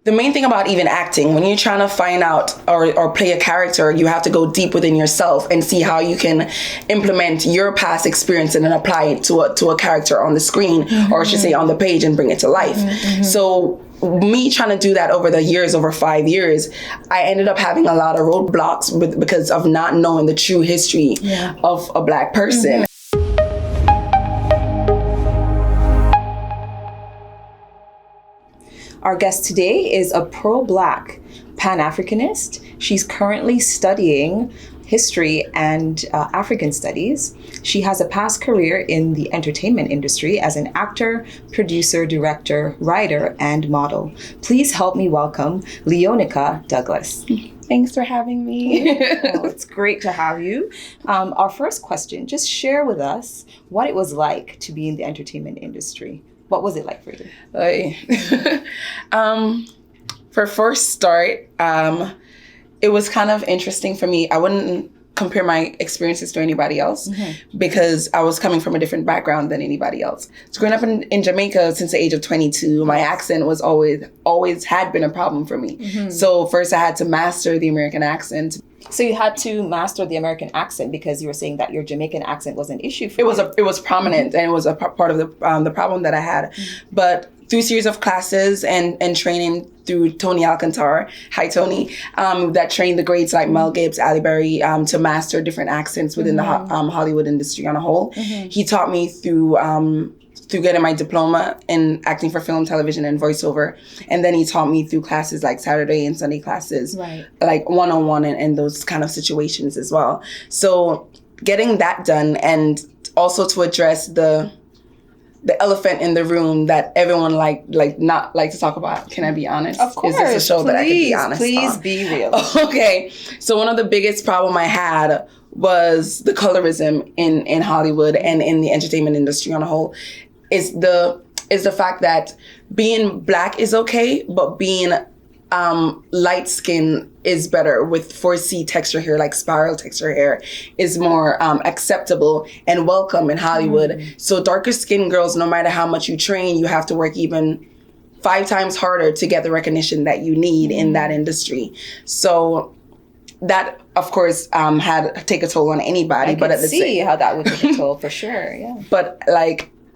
The main thing about even acting, when you're trying to find out or play a character, you have to go deep within yourself and see how you can implement your past experience and then apply it to a character on the screen, or I should say on the page, and bring it to life. So me trying to do that over the years, over 5 years, I ended up having a lot of roadblocks because of not knowing the true history of a Black person. Our guest today is a pro-Black Pan-Africanist. She's currently studying history and African studies. She has a past career in the entertainment industry as an actor, producer, director, writer, and model. Please help me welcome Leonica Douglas. Thanks for having me. Well, it's great to have you. Our first question, just share with us what it was like to be in the entertainment industry. What was it like for you? For first start, it was kind of interesting for me. I wouldn't compare my experiences to anybody else because I was coming from a different background than anybody else. So growing up in Jamaica since the age of 22, my accent was always had been a problem for me. So first I had to master the American accent. So you had to master the American accent because you were saying that your Jamaican accent was an issue for you. It was prominent, and it was a part of the problem that I had. But through a series of classes and training through Tony Alcantara, hi Tony, that trained the greats like Mel Gibbs, Ali Berry, to master different accents within the Hollywood industry on a whole. He taught me through getting my diploma in acting for film, television, and voiceover. And then he taught me through classes like Saturday and Sunday classes, like one-on-one and those kind of situations as well. So getting that done, and also to address the elephant in the room that everyone not like to talk about. Can I be honest? Of course. Is this a show that I can be honest Please on? be real. Okay. So one of the biggest problem I had was the colorism in Hollywood and in the entertainment industry on a whole. Is the fact that being Black is okay, but being light skin is better, with 4C texture hair, like spiral texture hair, is more acceptable and welcome in Hollywood. So darker skinned girls, no matter how much you train, you have to work even 5 times harder to get the recognition that you need in that industry. So that, of course, had to take a toll on anybody. But at the see how that would take a toll for sure. Yeah. But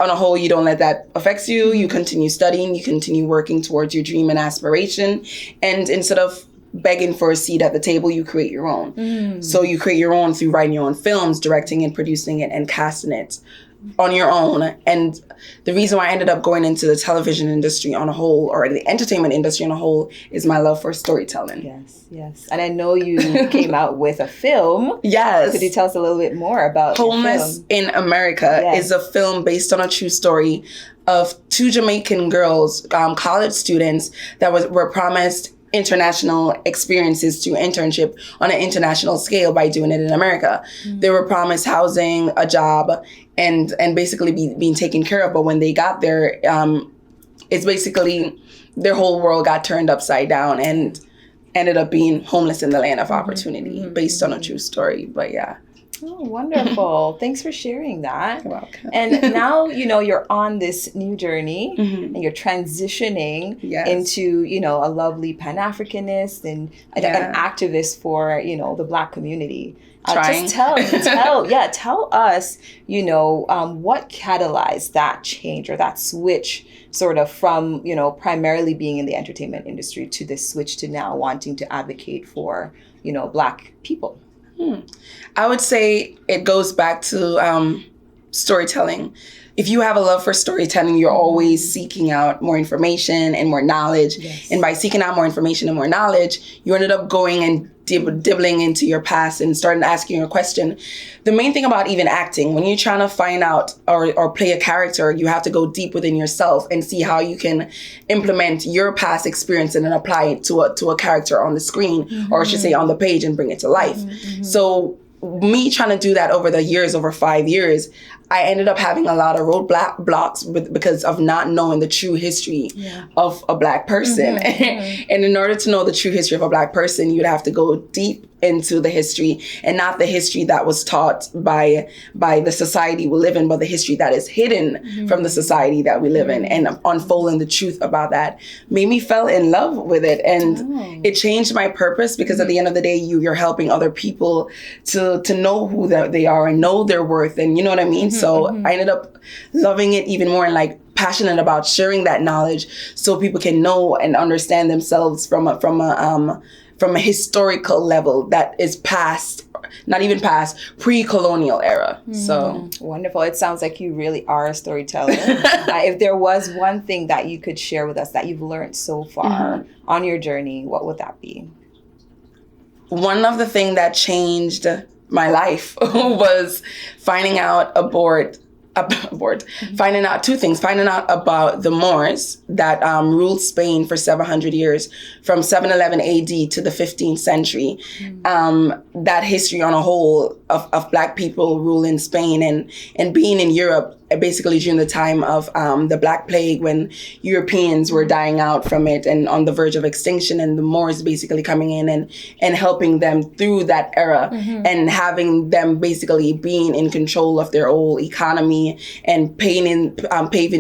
on a whole, you don't let that affect you. You continue studying, you continue working towards your dream and aspiration. And instead of begging for a seat at the table, you create your own. So you create your own through writing your own films, directing and producing it, and casting it on your own. And the reason why I ended up going into the television industry on a whole, or the entertainment industry on a whole, is my love for storytelling. Yes. And I know you came out with a film. Yes. Could you tell us a little bit more about Homeless in America is a film based on a true story of 2 Jamaican girls, college students, that were promised international experiences to internship on an international scale by doing it in America. They were promised housing, a job, and basically being taken care of. But when they got there, it's basically their whole world got turned upside down and ended up being homeless in the land of opportunity, based on a true story. But yeah. Oh, wonderful. Thanks for sharing that. You're welcome. And now, you're on this new journey and you're transitioning into, a lovely Pan-Africanist and an activist for, the Black community. Just tell us, what catalyzed that change or that switch sort of from, primarily being in the entertainment industry to this switch to now wanting to advocate for, Black people. I would say it goes back to storytelling. If you have a love for storytelling, you're always seeking out more information and more knowledge. And by seeking out more information and more knowledge, you ended up going and dibbling into your past and starting asking your question. The main thing about even acting, when you're trying to find out or play a character, you have to go deep within yourself and see how you can implement your past experience and then apply it to a character on the screen, or I should say on the page, and bring it to life. So me trying to do that over the years, over 5 years, I ended up having a lot of roadblocks because of not knowing the true history of a Black person. And in order to know the true history of a Black person, you'd have to go deep into the history, and not the history that was taught by the society we live in, but the history that is hidden from the society that we live in. And unfolding the truth about that made me fell in love with it. And it changed my purpose, because at the end of the day, you're helping other people to know who they are and know their worth. And you know what I mean? So I ended up loving it even more, and like passionate about sharing that knowledge so people can know and understand themselves from a historical level that is past, not even past, pre-colonial era. So wonderful. It sounds like you really are a storyteller. If there was one thing that you could share with us that you've learned so far on your journey, what would that be? One of the things that changed my life was finding out finding out two things. Finding out about the Moors that ruled Spain for 700 years, from 711 AD to the 15th century. That history on a whole of Black people ruling Spain, and being in Europe, basically during the time of the Black Plague, when Europeans were dying out from it and on the verge of extinction, and the Moors basically coming in and helping them through that era, and having them basically being in control of their whole economy, and paving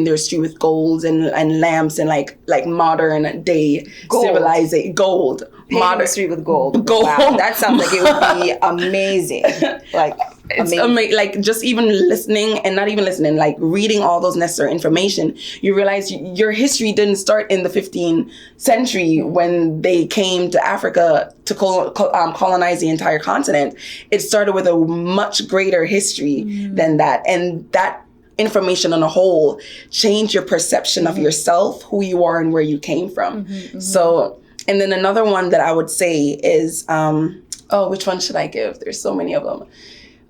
their street with golds and lamps, and like modern day civilization gold. Paving the street with gold. Wow, that sounds like it would be amazing. Like, it's amazing. Like, just even listening, and not even listening, like reading all those necessary information, you realize your history didn't start in the 15th century when they came to Africa to colonize the entire continent. It started with a much greater history than that. And that information on a whole changed your perception of yourself, who you are, and where you came from. So, and then another one that I would say is, which one should I give? There's so many of them.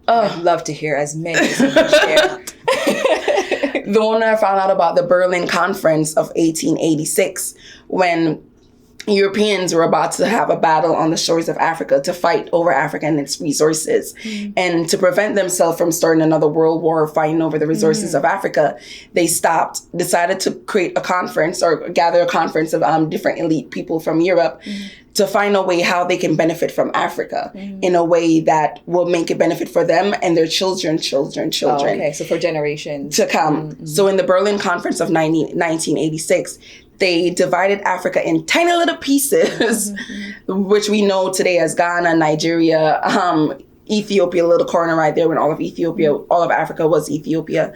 I'd love to hear as many as you can share. The one I found out about, the Berlin Conference of 1886, when Europeans were about to have a battle on the shores of Africa to fight over Africa and its resources. And to prevent themselves from starting another world war fighting over the resources of Africa, they decided to create a conference, or gather a conference of different elite people from Europe to find a way how they can benefit from Africa in a way that will make it benefit for them and their children. Oh, okay, so for generations to come. So in the Berlin Conference of 1986, they divided Africa in tiny little pieces, which we know today as Ghana, Nigeria, Ethiopia, a little corner right there, when all of Ethiopia, all of Africa was Ethiopia.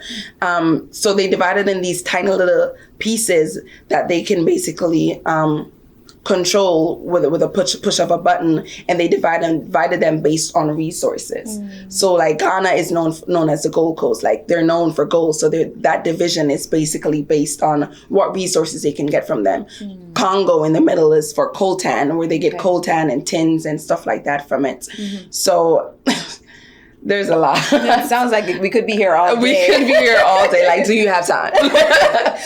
So they divided in these tiny little pieces that they can basically control with a push of a button, and they divided them based on resources. So like Ghana is known as the Gold Coast, like they're known for gold, so that division is basically based on what resources they can get from them. Congo in the middle is for coltan, where they get coltan and tins and stuff like that from it. So there's a lot. It sounds like we could be here all day. We could be here all day. Like, do you have time?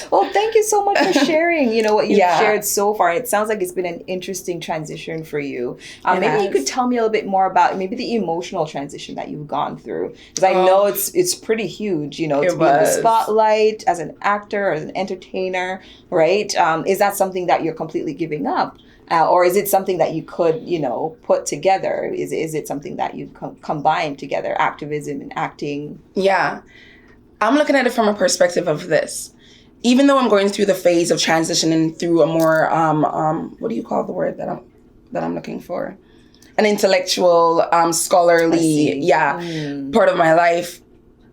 Well, thank you so much for sharing, what you've shared so far. It sounds like it's been an interesting transition for you. Maybe you could tell me a little bit more about maybe the emotional transition that you've gone through. Because I know it's pretty huge, to be in the spotlight as an actor, as an entertainer, right? Is that something that you're completely giving up? Or is it something that you could, put together? Is it something that you combine together, activism and acting? Yeah. I'm looking at it from a perspective of this. Even though I'm going through the phase of transitioning through a more, what do you call the word that I'm looking for? An intellectual, scholarly, part of my life,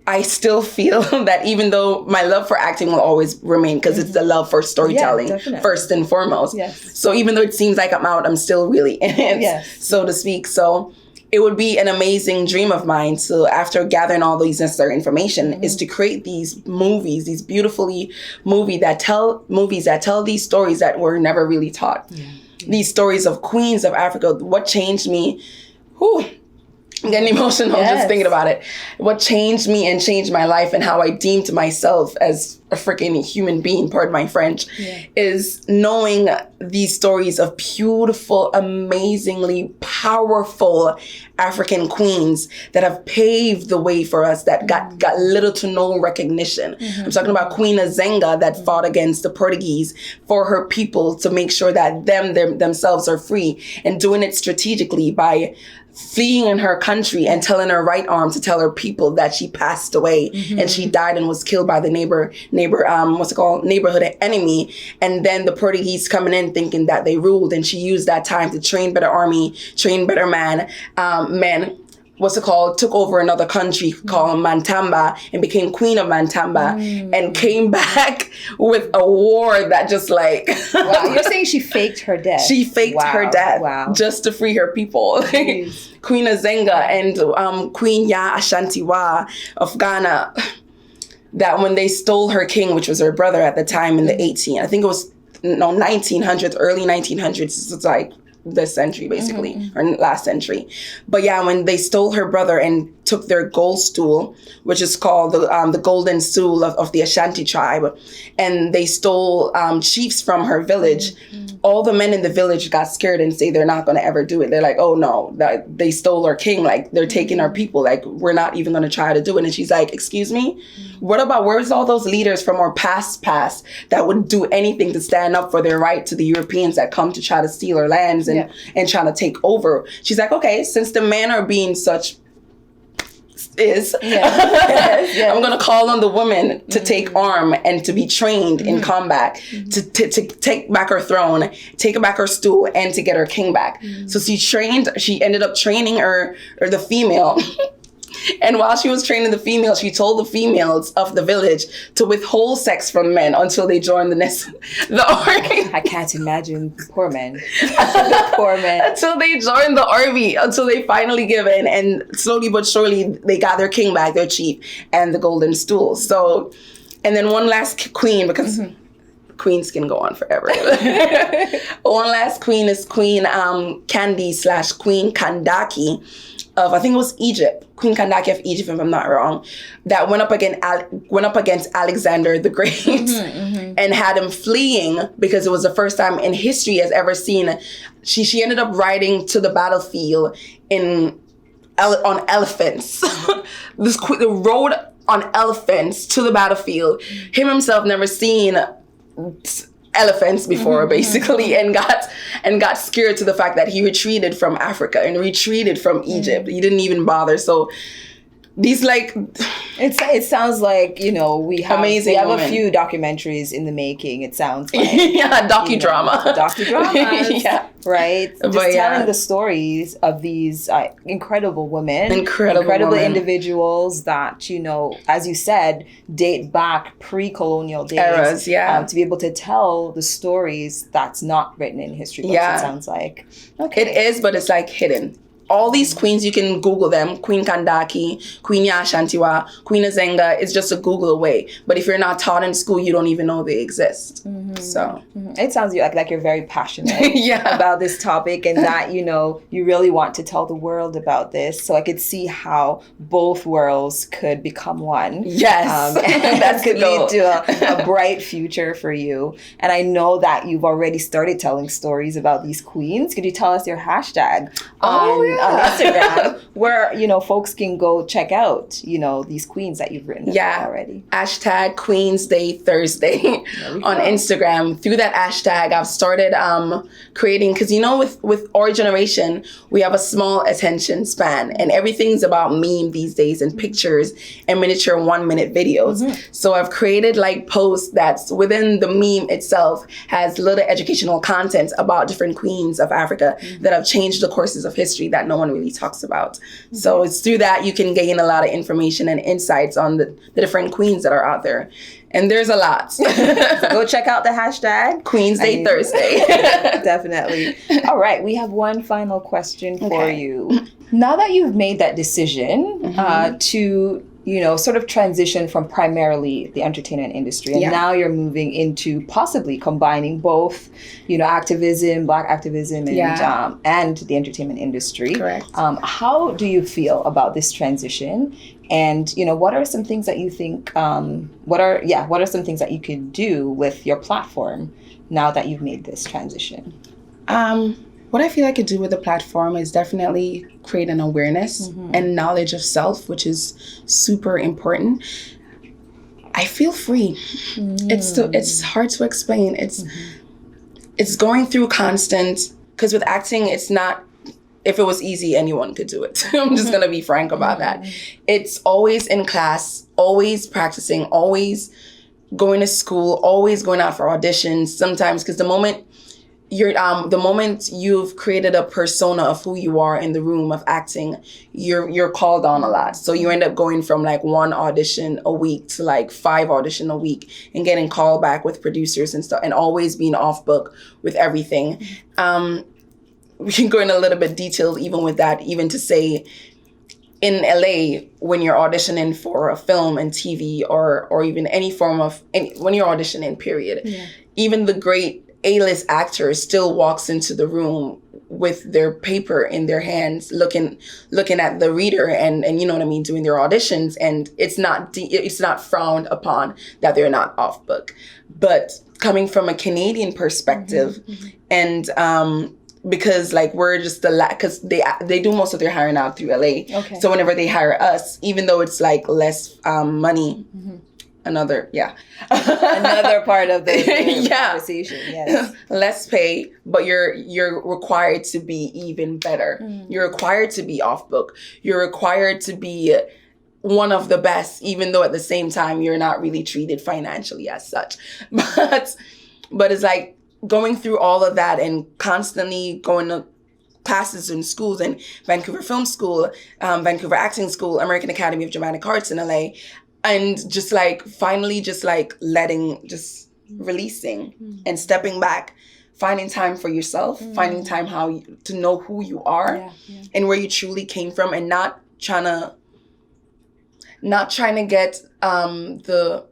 I still feel that even though my love for acting will always remain, because it's the love for storytelling first and foremost. Yes. So even though it seems like I'm out, I'm still really in it, so to speak. So it would be an amazing dream of mine. So after gathering all these necessary information, is to create these movies, these beautifully movies that tell these stories that were never really taught. These stories of queens of Africa. What changed me? I'm getting emotional just thinking about it. What changed me and changed my life and how I deemed myself as a freaking human being, pardon my French, is knowing these stories of beautiful, amazingly powerful African queens that have paved the way for us that got little to no recognition. I'm talking about Queen Azenga that fought against the Portuguese for her people to make sure that themselves are free, and doing it strategically by fleeing in her country and telling her right arm to tell her people that she passed away and she died and was killed by the neighborhood enemy. And then the Portuguese coming in thinking that they ruled, and she used that time to train better army, train better men, took over another country called Mantamba and became Queen of Mantamba and came back with a war that just like... Wow, you're saying she faked her death. She faked her death just to free her people. Queen Azenga and Queen Ya Ashantiwa of Ghana, that when they stole her king, which was her brother at the time in the 1900s, early 1900s, it's like this century basically, or last century. But yeah, when they stole her brother and took their gold stool, which is called the golden stool of the Ashanti tribe, and they stole chiefs from her village, all the men in the village got scared and say they're not going to ever do it. They're like, oh no, that they stole our king, like they're taking our people, like we're not even going to try to do it. And she's like, excuse me, where's all those leaders from our past that would do anything to stand up for their right to the Europeans that come to try to steal our lands and trying to take over? She's like, okay, since the men are being such I'm going to call on the women to take arm and to be trained in combat, to take back her throne, take back her stool, and to get her king back. So she ended up training the female. And while she was training the female, she told the females of the village to withhold sex from men until they joined the army. I can't imagine the poor men. The poor men. Until they joined the army, until they finally give in. And slowly but surely, they got their king back, their chief, and the golden stool. So, and then one last queen, because queens can go on forever. One last queen is Queen Candy / Queen Kandaki of, I think it was Egypt, Queen Kandaki of Egypt, if I'm not wrong, that went up against Alexander the Great and had him fleeing because it was the first time in history has ever seen. She ended up riding to the battlefield on elephants. The road on elephants to the battlefield. Him himself never seen elephants before, basically, and got scared to the fact that he retreated from Africa and retreated from Egypt. He didn't even bother. So these it sounds like, we have amazing a few documentaries in the making. It sounds like docudrama. Docudramas. Right? Just telling the stories of these incredible women, incredible individuals that, as you said, date back pre-colonial days. Eras, to be able to tell the stories that's not written in history books, it sounds like. Okay. It is, but it's like hidden. All these queens, you can Google them. Queen Kandaki, Queen Ya Ashantiwa, Queen Azenga. It's just a Google away. But if you're not taught in school, you don't even know they exist. So it sounds like you're very passionate about this topic, and that you really want to tell the world about this. So I could see how both worlds could become one. Yes, and that could lead to a bright future for you. And I know that you've already started telling stories about these queens. Could you tell us your hashtag on Instagram, where folks can go check out these queens that you've written about already? Hashtag Queens Day Thursday on Instagram. Through that hashtag, I've started creating, because with our generation, we have a small attention span, and everything's about meme these days and pictures and miniature 1-minute videos. So I've created posts that's within the meme itself has little educational content about different queens of Africa that have changed the courses of history that no one really talks about. So it's through that you can gain a lot of information and insights on the different queens that are out there. And there's a lot. Go check out the hashtag Queens Day Thursday. Definitely. All right. We have one final question for you. Now that you've made that decision to sort of transition from primarily the entertainment industry, and now you're moving into possibly combining both, activism, Black activism, and the entertainment industry. Correct. How do you feel about this transition? And what are some things that you think? What are some things that you could do with your platform now that you've made this transition? What I feel I could do with the platform is definitely create an awareness and knowledge of self, which is super important. I feel free. It's hard to explain. It's going through constant, because with acting, it's not, if it was easy, anyone could do it. I'm just going to be frank about that. It's always in class, always practicing, always going to school, always going out for auditions sometimes, because the moment you've created a persona of who you are in the room of acting, you're called on a lot. So you end up going from like 1 audition a week to like 5 audition a week and getting called back with producers and stuff, and always being off book with everything. We can go in a little bit detailed even with that, even to say in LA, when you're auditioning for a film and TV or even any form of, when you're auditioning, period, even the great A-list actor still walks into the room with their paper in their hands, looking at the reader and you know what I mean, doing their auditions, and it's not frowned upon that they're not off book. But coming from a Canadian perspective, and because like we're just because they do most of their hiring out through LA. Okay. So whenever they hire us, even though it's like less money. Another part of the conversation. Yes. Less pay, but you're required to be even better. You're required to be off book. You're required to be one of the best, even though at the same time you're not really treated financially as such. But it's like going through all of that and constantly going to classes in schools, and Vancouver Film School, Vancouver Acting School, American Academy of Dramatic Arts in LA. And just like finally just like releasing and stepping back, finding time for yourself, finding time to know who you are and where you truly came from, and not trying to get the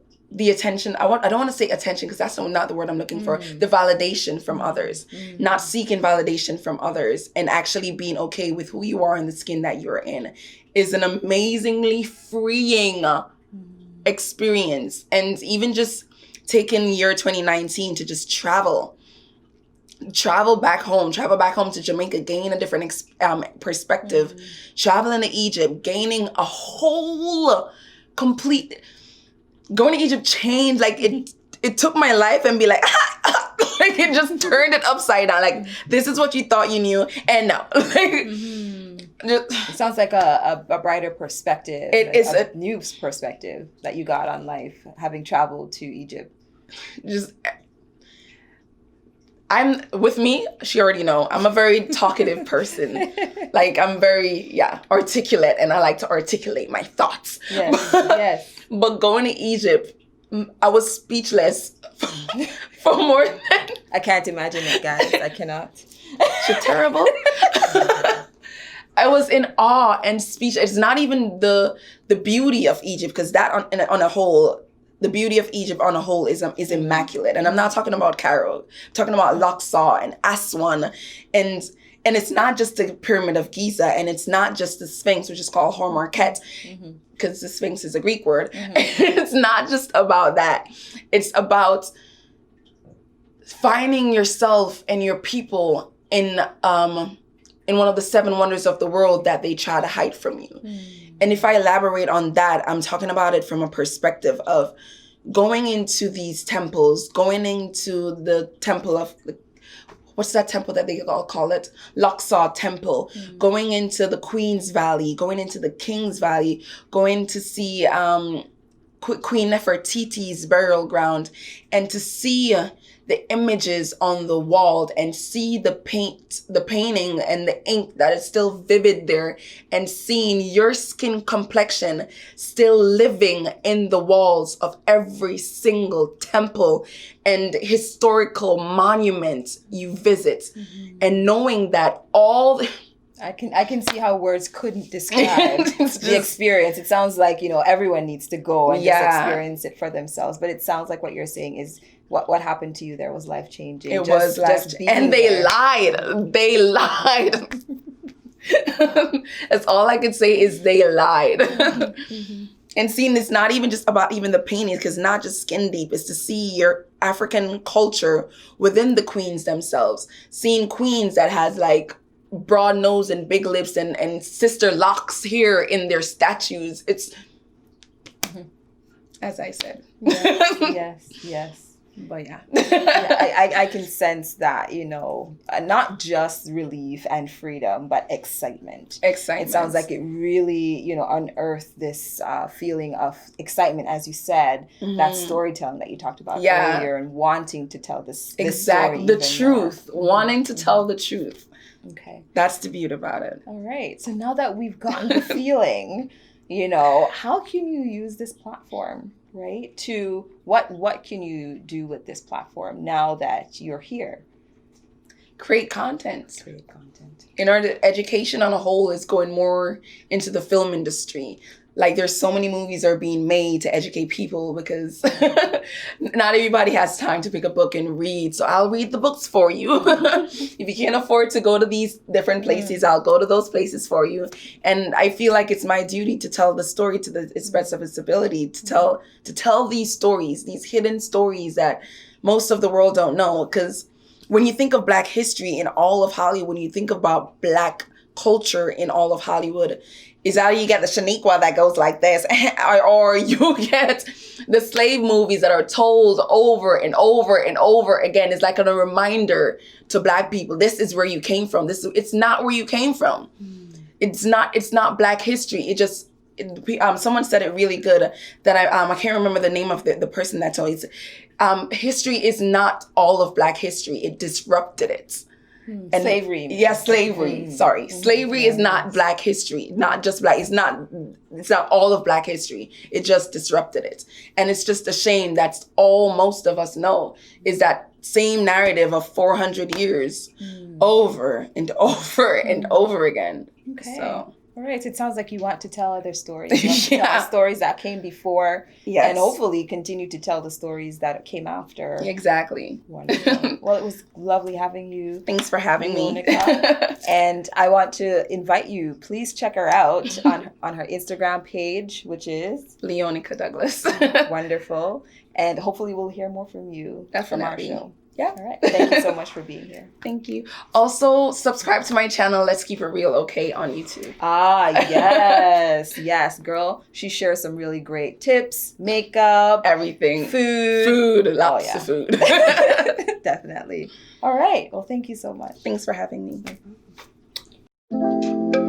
attention. I don't want to say attention, because that's not the word I'm looking for. The validation from others, not seeking validation from others, and actually being okay with who you are and the skin that you're in is an amazingly freeing experience. And even just taking year 2019 to just travel back home to Jamaica, gain a different perspective, traveling to Egypt, gaining a whole complete, going to Egypt changed, like it took my life and be like, like it just turned it upside down. Like, this is what you thought you knew, and no. It sounds like a brighter perspective. It is a new perspective that you got on life, having traveled to Egypt. With me, she already know, I'm a very talkative person. Like, I'm very, articulate, and I like to articulate my thoughts. Yes. But going to Egypt, I was speechless for more than... I can't imagine it, guys. I cannot. She's terrible. I was in awe and speech. It's not even the beauty of Egypt, because that on a whole, the beauty of Egypt on a whole is immaculate. And I'm not talking about Cairo. I'm talking about Luxor and Aswan, and it's not just the Pyramid of Giza, and it's not just the Sphinx, which is called Hormarket, because the Sphinx is a Greek word. It's not just about that. It's about finding yourself and your people in one of the 7 wonders of the world that they try to hide from you. And if I elaborate on that, I'm talking about it from a perspective of going into these temples, going into the temple of, what's that temple that they all call it? Luxor Temple. Going into the Queen's Valley, going into the King's Valley, going to see Queen Nefertiti's burial ground, and to see the images on the wall and see the painting and the ink that is still vivid there, and seeing your skin complexion still living in the walls of every single temple and historical monument you visit, and knowing that I can see how words couldn't describe the experience. It sounds like, everyone needs to go and just experience it for themselves. But it sounds like what you're saying is what happened to you there was life-changing. It was life-changing. And they lied. They lied. That's all I could say is they lied. Mm-hmm. And seeing it's not even just about even the paintings, because not just skin deep, it's to see your African culture within the queens themselves. Seeing queens that has like broad nose and big lips and sister locks here in their statues. It's, as I said. Yes. But yeah, I can sense that, not just relief and freedom, but excitement. It sounds like it really, unearthed this feeling of excitement, as you said, that storytelling that you talked about earlier, and wanting to tell this story the truth, wanting to tell the truth. Okay. That's the beauty about it. All right. So now that we've gotten the feeling, how can you use this platform? Right? To what can you do with this platform now that you're here? Create content. In order, education on a whole is going more into the film industry. Like there's so many movies are being made to educate people because not everybody has time to pick a book and read. So I'll read the books for you. If you can't afford to go to these different places, I'll go to those places for you. And I feel like it's my duty to tell the story to the best of its ability, to tell these stories, these hidden stories that most of the world don't know. Because when you think of Black history in all of Hollywood, when you think about Black culture in all of Hollywood, is either you get the Shaniqua that goes like this, or you get the slave movies that are told over and over and over again. It's like a reminder to Black people, this is where you came from. It's not where you came from. It's not Black history. Someone said it really good that I can't remember the name of the person that told you. History is not all of Black history. It disrupted it. And slavery. Yes, slavery. Sorry. Slavery is not Black history. Not just Black. It's not all of Black history. It just disrupted it. And it's just a shame that's all most of us know is that same narrative of 400 years over and over and over again. Okay. So. All right. So it sounds like you want to tell other stories. You want to tell stories that came before. Yes. And hopefully continue to tell the stories that came after. Exactly. Wonderful. Well, it was lovely having you. Thanks for having me. And I want to invite you, please check her out on her Instagram page, which is Leonica Douglas. Wonderful. And hopefully we'll hear more from you. Definitely. From our show. Yeah. All right. Thank you so much for being here. Thank you. Also, subscribe to my channel, Let's Keep It Real, okay, on YouTube. Yes. Yes, girl. She shares some really great tips, makeup, everything. Food. Lots of food. Definitely. All right. Well, thank you so much. Thanks for having me.